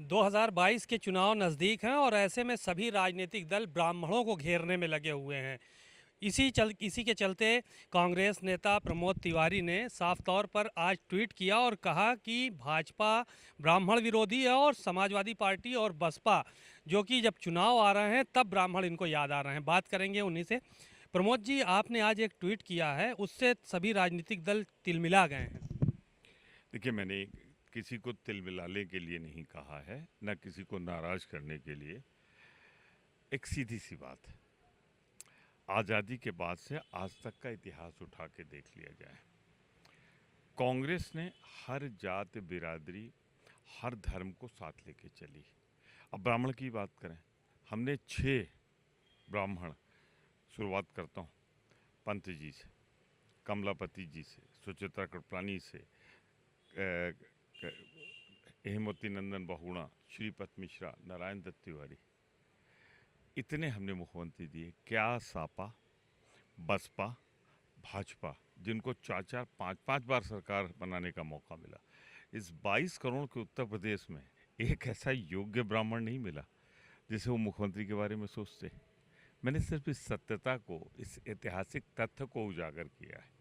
2022 के चुनाव नज़दीक हैं और ऐसे में सभी राजनीतिक दल ब्राह्मणों को घेरने में लगे हुए हैं। इसी के चलते कांग्रेस नेता प्रमोद तिवारी ने साफ तौर पर आज ट्वीट किया और कहा कि भाजपा ब्राह्मण विरोधी है और समाजवादी पार्टी और बसपा जो कि जब चुनाव आ रहे हैं तब ब्राह्मण इनको याद आ रहे हैं। बात करेंगे उन्हीं से। प्रमोद जी, आपने आज एक ट्वीट किया है, उससे सभी राजनीतिक दल तिलमिला गए हैं। देखिए, मैंने किसी को तिलमिलाने के लिए नहीं कहा है, ना किसी को नाराज करने के लिए। एक सीधी सी बात है, आज़ादी के बाद से आज तक का इतिहास उठा के देख लिया जाए, कांग्रेस ने हर जात बिरादरी, हर धर्म को साथ लेके चली। अब ब्राह्मण की बात करें, हमने 6 ब्राह्मण, शुरुआत करता हूँ पंत जी से, कमलापति जी से, सुचित्रा कृपलानी से, हेमवती नंदन बहुगुणा, श्रीपत मिश्रा, नारायण दत्त तिवारी, इतने हमने मुख्यमंत्री दिए। क्या सापा, बसपा, भाजपा, जिनको 4-4, 5-5 बार सरकार बनाने का मौका मिला, इस 22 करोड़ के उत्तर प्रदेश में एक ऐसा योग्य ब्राह्मण नहीं मिला जिसे वो मुख्यमंत्री के बारे में सोचते। मैंने सिर्फ इस सत्यता को, इस ऐतिहासिक तथ्य को उजागर किया है,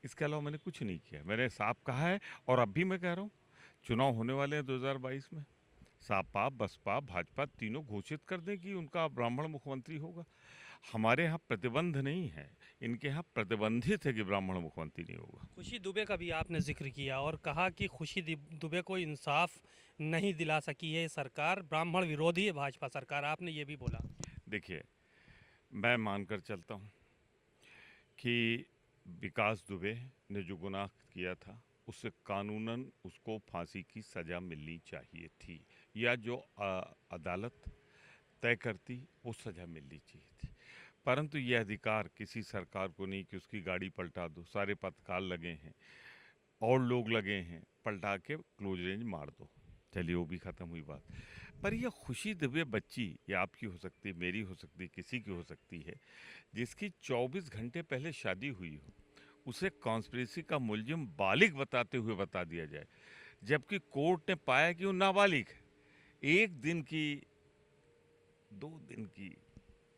इसके अलावा मैंने कुछ नहीं किया। मैंने साफ कहा है और अब भी मैं कह रहा हूँ, चुनाव होने वाले हैं 2022 में, सपा, बसपा, भाजपा तीनों घोषित कर दें कि उनका ब्राह्मण मुख्यमंत्री होगा। हमारे यहाँ प्रतिबंध नहीं है, इनके यहाँ प्रतिबंधित है कि ब्राह्मण मुख्यमंत्री नहीं होगा। खुशी दुबे का भी आपने जिक्र किया और कहा कि दुबे को इंसाफ नहीं दिला सकी है सरकार, ब्राह्मण विरोधी है भाजपा सरकार, आपने ये भी बोला। देखिए, मैं मानकर चलता हूँ कि विकास दुबे ने जो गुनाह किया था, उससे कानूनन उसको फांसी की सज़ा मिलनी चाहिए थी, या जो अदालत तय करती वो सज़ा मिलनी चाहिए थी। परंतु यह अधिकार किसी सरकार को नहीं कि उसकी गाड़ी पलटा दो, सारे पथकाल लगे हैं और लोग लगे हैं, पलटा के क्लोज रेंज मार दो, चलिए वो भी ख़त्म हुई बात। पर यह खुशी दुबे बच्ची, ये आपकी हो सकती है, मेरी हो सकती है, किसी की हो सकती है, जिसकी 24 घंटे पहले शादी हुई हो, उसे कॉन्स्पिरेसी का मुलजिम बालिग बताते हुए बता दिया जाए, जबकि कोर्ट ने पाया कि वो नाबालिग है। 1 दिन की, 2 दिन की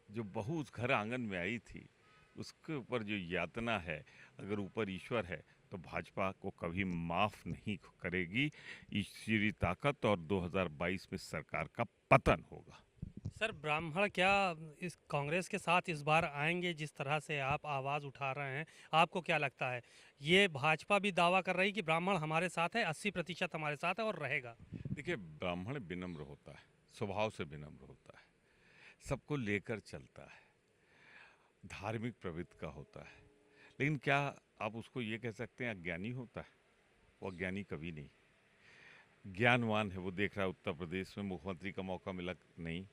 जो बहू उस घर आंगन में आई थी, उसके ऊपर जो यातना है, अगर ऊपर ईश्वर है तो भाजपा को कभी माफ़ नहीं करेगी ईश्वरी ताकत, और 2022 में सरकार का पतन होगा। सर, ब्राह्मण क्या इस कांग्रेस के साथ इस बार आएंगे? जिस तरह से आप आवाज़ उठा रहे हैं, आपको क्या लगता है? ये भाजपा भी दावा कर रही कि ब्राह्मण हमारे साथ है, 80% हमारे साथ है और रहेगा। देखिए, ब्राह्मण विनम्र होता है, स्वभाव से विनम्र होता है, सबको लेकर चलता है, धार्मिक प्रवृत्ति का होता है, लेकिन क्या आप उसको ये कह सकते हैं अज्ञानी होता है? वो अज्ञानी कभी नहीं, ज्ञानवान है। वो देख रहा है उत्तर प्रदेश में मुख्यमंत्री का मौका मिला नहीं,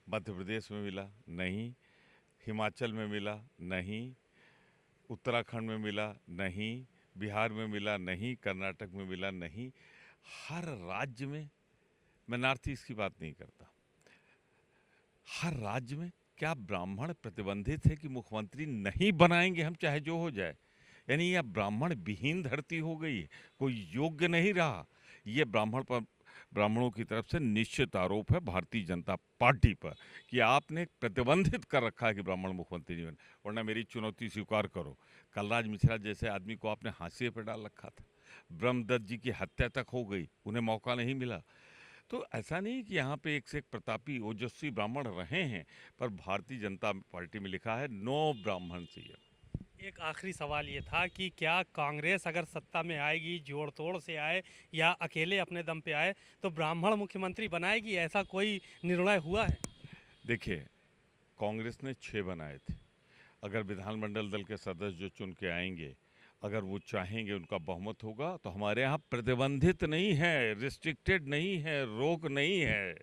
मध्य प्रदेश में मिला नहीं, हिमाचल में मिला नहीं, उत्तराखंड में मिला नहीं, बिहार में मिला नहीं, कर्नाटक में मिला नहीं, हर राज्य में, मैं नॉर्थ ईस्ट की बात नहीं करता, हर राज्य में क्या ब्राह्मण प्रतिबंधित है कि मुख्यमंत्री नहीं बनाएंगे हम चाहे जो हो जाए? यानी यह ब्राह्मण विहीन धरती हो गई है, कोई योग्य नहीं रहा। ये ब्राह्मणों की तरफ से निश्चित आरोप है भारतीय जनता पार्टी पर कि आपने प्रतिबंधित कर रखा है कि ब्राह्मण मुख्यमंत्री नहीं बने। वरना मेरी चुनौती स्वीकार करो, कलराज मिश्रा जैसे आदमी को आपने हाशिए पर डाल रखा था, ब्रह्मदत्त जी की हत्या तक हो गई, उन्हें मौका नहीं मिला। तो ऐसा नहीं कि यहाँ पे एक से एक प्रतापी ओजस्वी ब्राह्मण रहे हैं, पर भारतीय जनता पार्टी में लिखा है नो ब्राह्मण चाहिए। एक आखिरी सवाल ये था कि क्या कांग्रेस अगर सत्ता में आएगी, जोड़ तोड़ से आए या अकेले अपने दम पे आए, तो ब्राह्मण मुख्यमंत्री बनाएगी? ऐसा कोई निर्णय हुआ है? देखिए, कांग्रेस ने 6 बनाए थे, अगर विधानमंडल दल के सदस्य जो चुन के आएंगे, अगर वो चाहेंगे उनका बहुमत होगा, तो हमारे यहाँ प्रतिबंधित नहीं है, रिस्ट्रिक्टेड नहीं है, रोक नहीं है।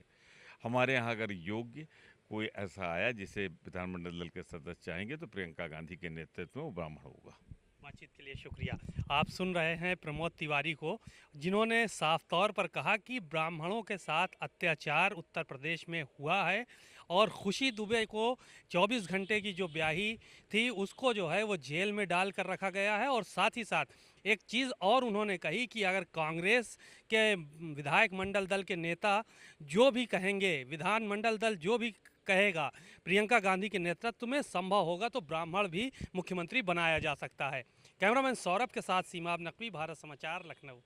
हमारे यहाँ अगर योग्य कोई ऐसा आया जिसे विधानमंडल दल के सदस्य चाहेंगे, तो प्रियंका गांधी के नेतृत्व में वो ब्राह्मण होगा। बातचीत के लिए शुक्रिया। आप सुन रहे हैं प्रमोद तिवारी को, जिन्होंने साफ तौर पर कहा कि ब्राह्मणों के साथ अत्याचार उत्तर प्रदेश में हुआ है और खुशी दुबे को 24 घंटे की जो ब्याही थी उसको जो है वो जेल में डाल कर रखा गया है। और साथ ही साथ एक चीज़ और उन्होंने कही कि अगर कांग्रेस के विधायक मंडल दल के नेता जो भी कहेंगे, विधानमंडल दल जो भी कहेगा प्रियंका गांधी के नेतृत्व में संभव होगा तो ब्राह्मण भी मुख्यमंत्री बनाया जा सकता है। कैमरामैन सौरभ के साथ सीमा नकवी, भारत समाचार, लखनऊ।